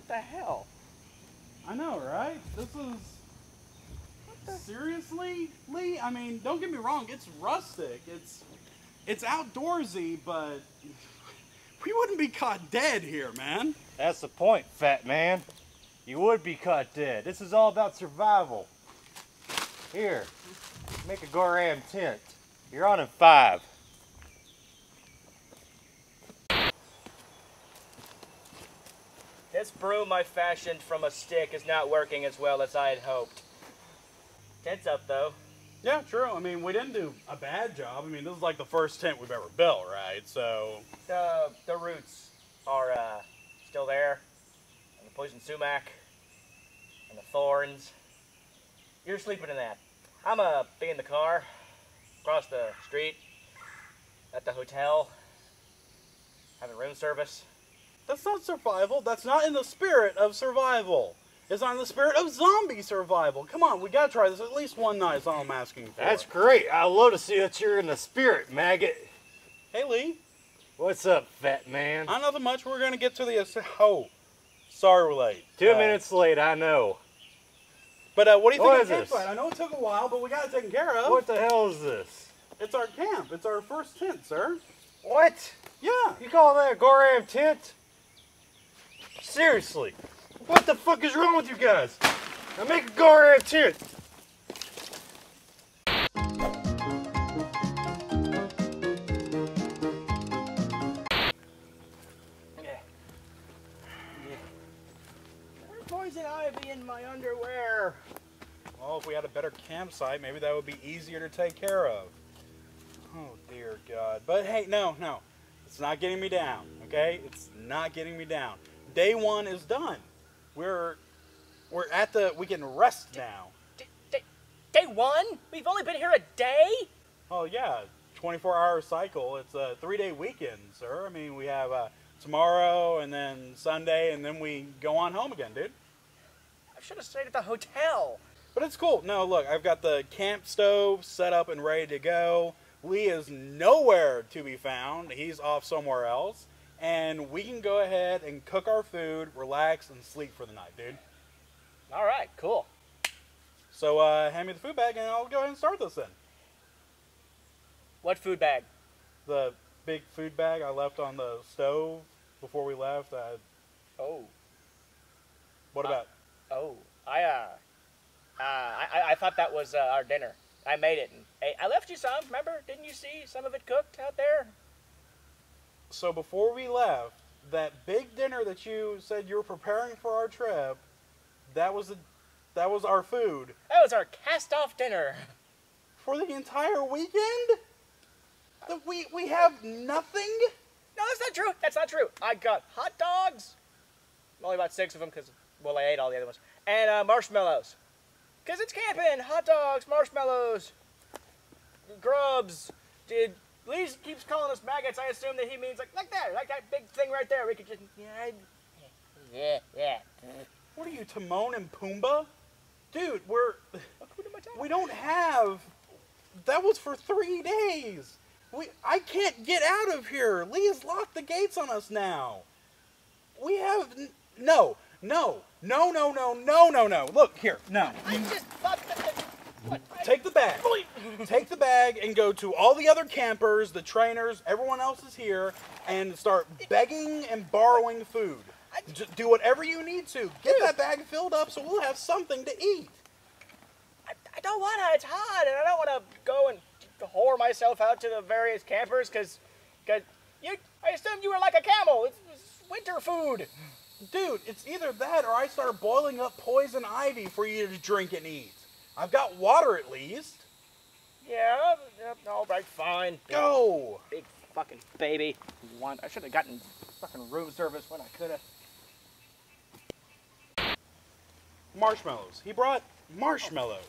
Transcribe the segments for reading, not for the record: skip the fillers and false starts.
What the hell? I know, right? This is... Seriously, Lee? I mean, don't get me wrong, it's rustic. It's outdoorsy, but we wouldn't be caught dead here, man. That's the point, fat man. You would be caught dead. This is all about survival. Here, make a Goram tent. You're on in 5. This broom I fashioned from a stick is not working as well as I had hoped. Tent's up, though. Yeah, true. I mean, we didn't do a bad job. I mean, this is like the first tent we've ever built, right? So... The roots are still there. And the poison sumac. And the thorns. You're sleeping in that. I'm be in the car. Across the street. At the hotel. Having room service. That's not survival. That's not in the spirit of survival. It's not in the spirit of zombie survival. Come on, we gotta try this at least one night is all I'm asking for. That's great. I love to see that you're in the spirit, maggot. Hey, Lee. What's up, fat man? Nothing much. We're gonna get to the... Oh, sorry we're late. 2 minutes late, I know. But what do you think What of the is this? campsite? I know it took a while, but we got it taken care of. What the hell is this? It's our camp. It's our first tent, sir. What? Yeah. You call that a Goram tent? Seriously. What the fuck is wrong with you guys? Now make a Goram tent. There's poison ivy in my underwear. Well, if we had a better campsite, maybe that would be easier to take care of. Oh, dear God. But hey, no. It's not getting me down, okay? It's not getting me down. Day 1 is done. We're at we can rest now. Day 1? We've only been here a day? Oh, yeah. 24-hour cycle. It's a 3-day weekend, sir. I mean, we have tomorrow and then Sunday, and then we go on home again, dude. I should have stayed at the hotel. But it's cool. No, look, I've got the camp stove set up and ready to go. Lee is nowhere to be found. He's off somewhere else. And we can go ahead and cook our food, relax, and sleep for the night, dude. All right, cool. So hand me the food bag, and I'll go ahead and start this then. What food bag? The big food bag I left on the stove before we left. Oh. What about? Oh, I thought that was our dinner. I made it. And I left you some, remember? Didn't you see some of it cooked out there? So before we left, that big dinner that you said you were preparing for our trip, that was our food. That was our cast-off dinner. For the entire weekend? We have nothing? No, that's not true. That's not true. I got hot dogs. Only about 6 of them because, well, I ate all the other ones. And marshmallows. Because it's camping. Hot dogs, marshmallows, grubs. Lee keeps calling us maggots. I assume that he means like that big thing right there. We could just... Yeah. What are you, Timon and Pumbaa? Dude, we don't have... That was for 3 days. I can't get out of here. Lee has locked the gates on us now. We have... No. Look, here, no. I just thought that... What? Take the bag. Take the bag and go to all the other campers, the trainers, everyone else is here, and start begging and borrowing food. Just do whatever you need to. Get that bag filled up so we'll have something to eat. I don't want to. It's hot, and I don't want to go and whore myself out to the various campers because I assumed you were like a camel. It's winter food. Dude, it's either that or I start boiling up poison ivy for you to drink and eat. I've got water at least. Yeah, all right, fine. Go! Big fucking baby. I should have gotten fucking room service when I could have. Marshmallows. He brought marshmallows.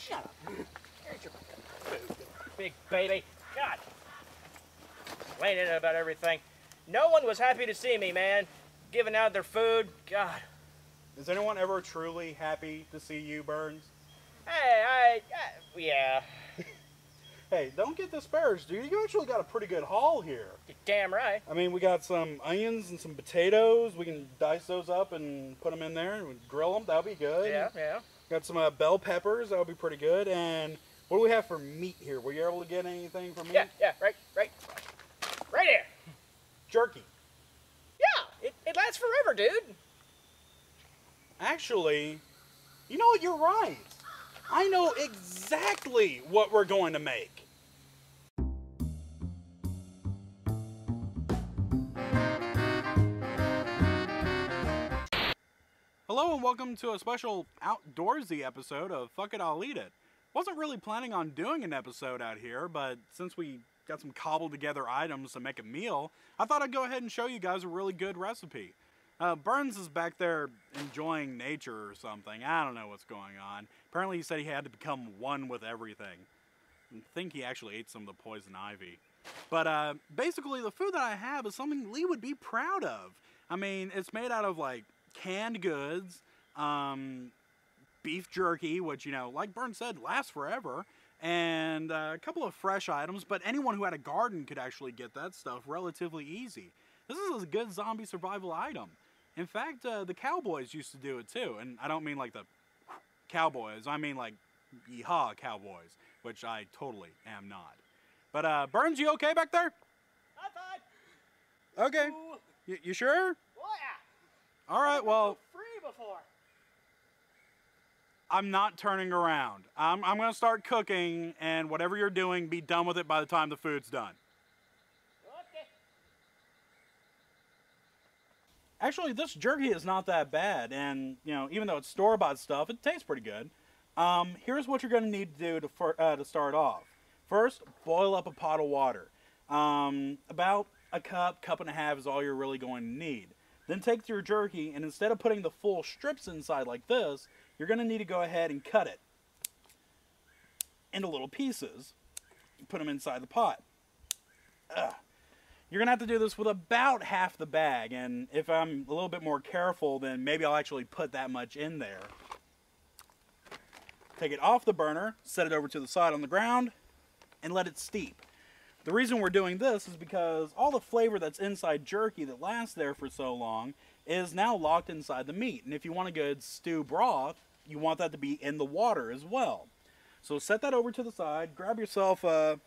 Shut up. Here's your fucking food, big baby. God. Complaining about everything. No one was happy to see me, man. Giving out their food. God. Is anyone ever truly happy to see you, Burns? Hey, yeah. Hey, don't get disparaged, dude. You actually got a pretty good haul here. You're damn right. I mean, we got some onions and some potatoes. We can dice those up and put them in there and grill them. That'll be good. Yeah, yeah. Got some bell peppers. That'll be pretty good. And what do we have for meat here? Were you able to get anything for meat? Yeah, right here. Jerky. Yeah, it lasts forever, dude. Actually, you know what? You're right. I know exactly what we're going to make. Hello and welcome to a special outdoorsy episode of Fuck It, I'll Eat It. Wasn't really planning on doing an episode out here, but since we got some cobbled together items to make a meal, I thought I'd go ahead and show you guys a really good recipe. Burns is back there enjoying nature or something. I don't know what's going on. Apparently he said he had to become one with everything. I think he actually ate some of the poison ivy. But basically the food that I have is something Lee would be proud of. I mean, it's made out of like canned goods, beef jerky, which, you know, like Burns said, lasts forever, and a couple of fresh items, but anyone who had a garden could actually get that stuff relatively easy. This is a good zombie survival item. In fact, the cowboys used to do it too, and I don't mean like the cowboys, I mean like yeehaw cowboys, which I totally am not. But Burns, you okay back there? I'm fine. Okay. You sure? Oh yeah. All right, well, Free before. I'm not turning around. I'm going to start cooking, and whatever you're doing, be done with it by the time the food's done. Okay. Actually, this jerky is not that bad, and, you know, even though it's store-bought stuff, it tastes pretty good. Here's what you're going to need to do to start off. First, boil up a pot of water. About a cup and a half is all you're really going to need. Then take your jerky, and instead of putting the full strips inside like this, you're going to need to go ahead and cut it into little pieces. Put them inside the pot. You're going to have to do this with about half the bag, and if I'm a little bit more careful, then maybe I'll actually put that much in there. Take it off the burner, set it over to the side on the ground, and let it steep. The reason we're doing this is because all the flavor that's inside jerky that lasts there for so long is now locked inside the meat. And if you want a good stew broth, you want that to be in the water as well. So set that over to the side, grab yourself a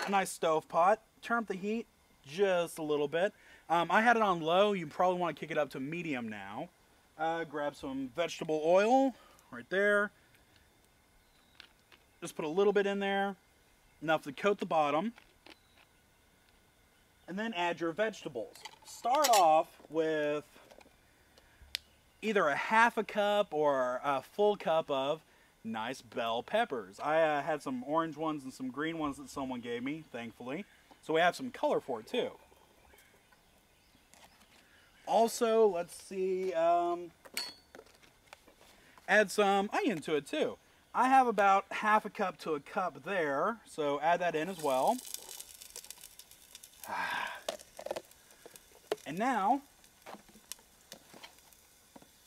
nice stove pot, turn up the heat just a little bit. I had it on low, you probably want to kick it up to medium now. Grab some vegetable oil right there. Just put a little bit in there, enough to coat the bottom, and then add your vegetables. Start off with either a half a cup or a full cup of nice bell peppers. I had some orange ones and some green ones that someone gave me, thankfully, so we have some color for it too. Also, let's see, add some onion to it too. I have about half a cup to a cup there, so add that in as well. And now,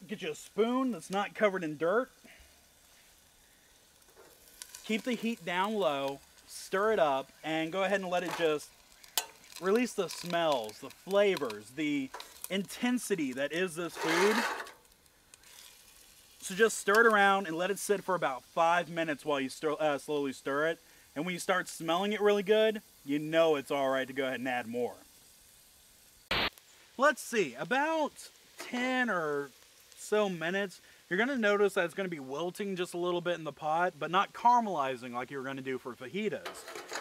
get you a spoon that's not covered in dirt. Keep the heat down low, stir it up, and go ahead and let it just release the smells, the flavors, the intensity that is this food. So just stir it around and let it sit for about 5 minutes while you slowly stir it. And when you start smelling it really good, you know it's all right to go ahead and add more. Let's see, about 10 or so minutes, you're going to notice that it's going to be wilting just a little bit in the pot, but not caramelizing like you were going to do for fajitas.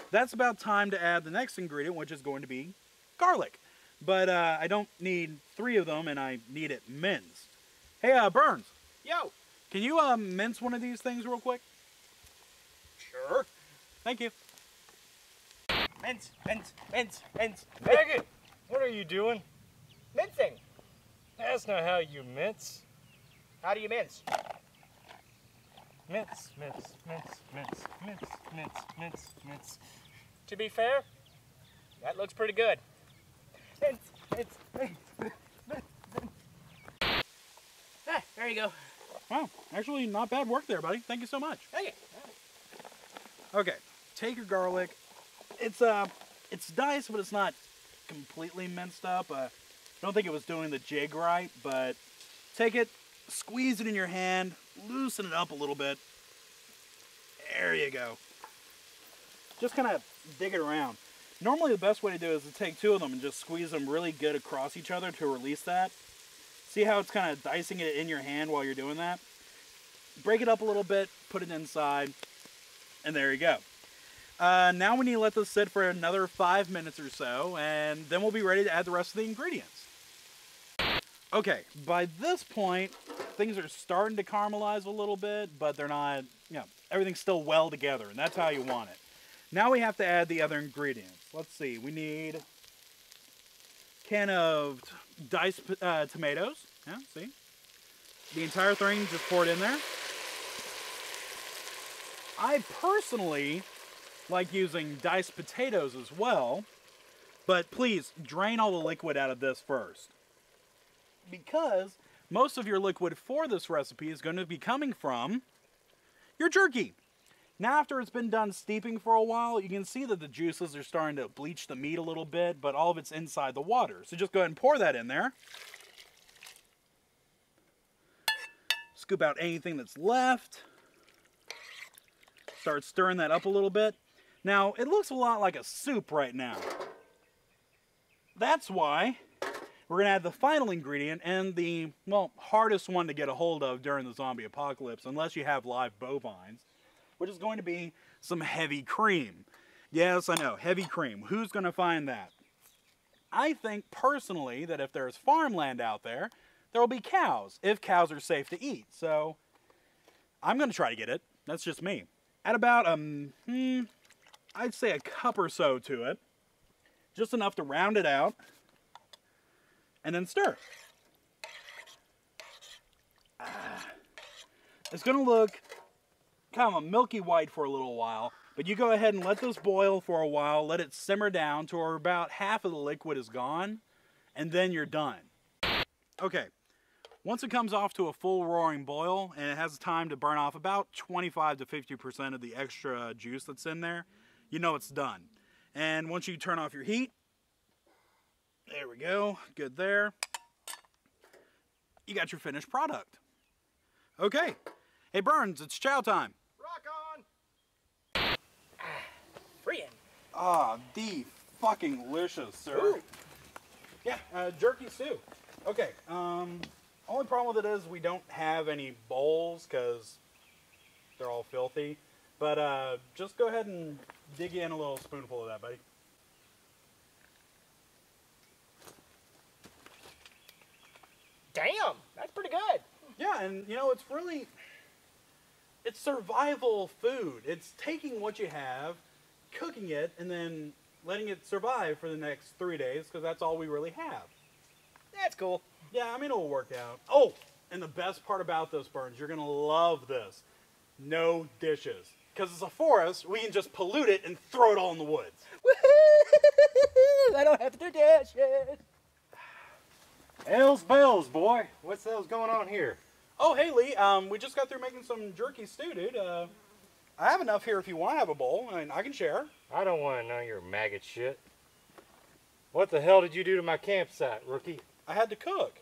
That's about time to add the next ingredient, which is going to be garlic. But I don't need 3 of them, and I need it minced. Hey, Burns. Yo. Can you mince one of these things real quick? Sure. Thank you. Mince, mince, mince, mince. Maggot, what are you doing? Mincing. That's not how you mince. How do you mince? Mince, mince, mince, mince, mince, mince, mince, mince. To be fair, that looks pretty good. Mince, mince, mince, mince, mince. Ah, there you go. Wow, actually not bad work there, buddy. Thank you so much. Thank you. Okay, take your garlic. It's diced, but it's not completely minced up. I don't think it was doing the jig right, but take it, squeeze it in your hand, loosen it up a little bit. There you go. Just kind of dig it around. Normally the best way to do it is to take two of them and just squeeze them really good across each other to release that. See how it's kind of dicing it in your hand while you're doing that? Break it up a little bit, put it inside, and there you go. Now we need to let this sit for another 5 minutes or so, and then we'll be ready to add the rest of the ingredients. Okay, by this point, things are starting to caramelize a little bit, but they're not, everything's still well together, and that's how you want it. Now we have to add the other ingredients. Let's see, we need a can of diced tomatoes. Yeah, see? The entire thing, just pour it in there. I personally like using diced potatoes as well, but please drain all the liquid out of this first, because most of your liquid for this recipe is going to be coming from your jerky. Now after it's been done steeping for a while, you can see that the juices are starting to bleach the meat a little bit, but all of it's inside the water. So just go ahead and pour that in there. Scoop out anything that's left. Start stirring that up a little bit. Now, it looks a lot like a soup right now. That's why we're going to add the final ingredient and the, well, hardest one to get a hold of during the zombie apocalypse, unless you have live bovines, which is going to be some heavy cream. Yes, I know, heavy cream. Who's going to find that? I think, personally, that if there's farmland out there, there will be cows, if cows are safe to eat. So, I'm going to try to get it. That's just me. Add about, I'd say a cup or so to it. Just enough to round it out. And then stir. It's going to look kind of a milky white for a little while, but you go ahead and let this boil for a while, let it simmer down to where about half of the liquid is gone, and then you're done. Okay, once it comes off to a full roaring boil, and it has time to burn off about 25 to 50% of the extra juice that's in there, you know it's done. And once you turn off your heat, there we go, good there, you got your finished product. Okay, hey Burns, it's chow time. Freeing. Ah, the fucking delicious, sir. Ooh. Yeah, jerky stew. Okay, only problem with it is we don't have any bowls because they're all filthy. But just go ahead and dig in a little spoonful of that, buddy. Damn, that's pretty good. Yeah, and you know, it's survival food. It's taking what you have, cooking it, and then letting it survive for the next 3 days, because that's all we really have. That's cool. Yeah, I mean, it'll work out. Oh, and the best part about this, Burns, you're going to love this. No dishes. Because it's a forest, we can just pollute it and throw it all in the woods. Woohoo! I don't have to do dishes. Hells bells, boy. What's the hell's going on here? Oh, hey, Lee. We just got through making some jerky stew, dude. I have enough here if you want to have a bowl, and I can share. I don't want to know your maggot shit. What the hell did you do to my campsite, rookie? I had to cook.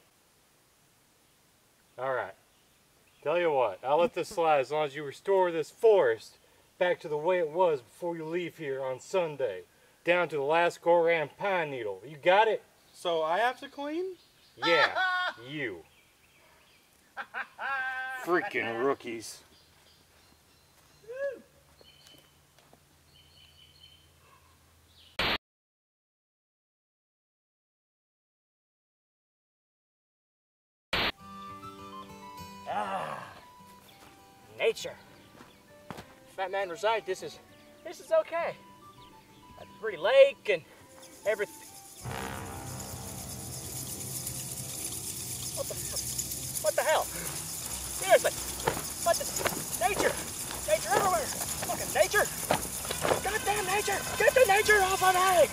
Alright. Tell you what, I'll let this slide as long as you restore this forest back to the way it was before you leave here on Sunday. Down to the last Goran pine needle. You got it? So I have to clean? Yeah, you. Freaking rookies. Nature. Fat Man was right. This is okay. A pretty lake and everything. What the hell? Seriously. What the nature? Nature everywhere. Fucking nature. Goddamn nature. Get the nature off of me.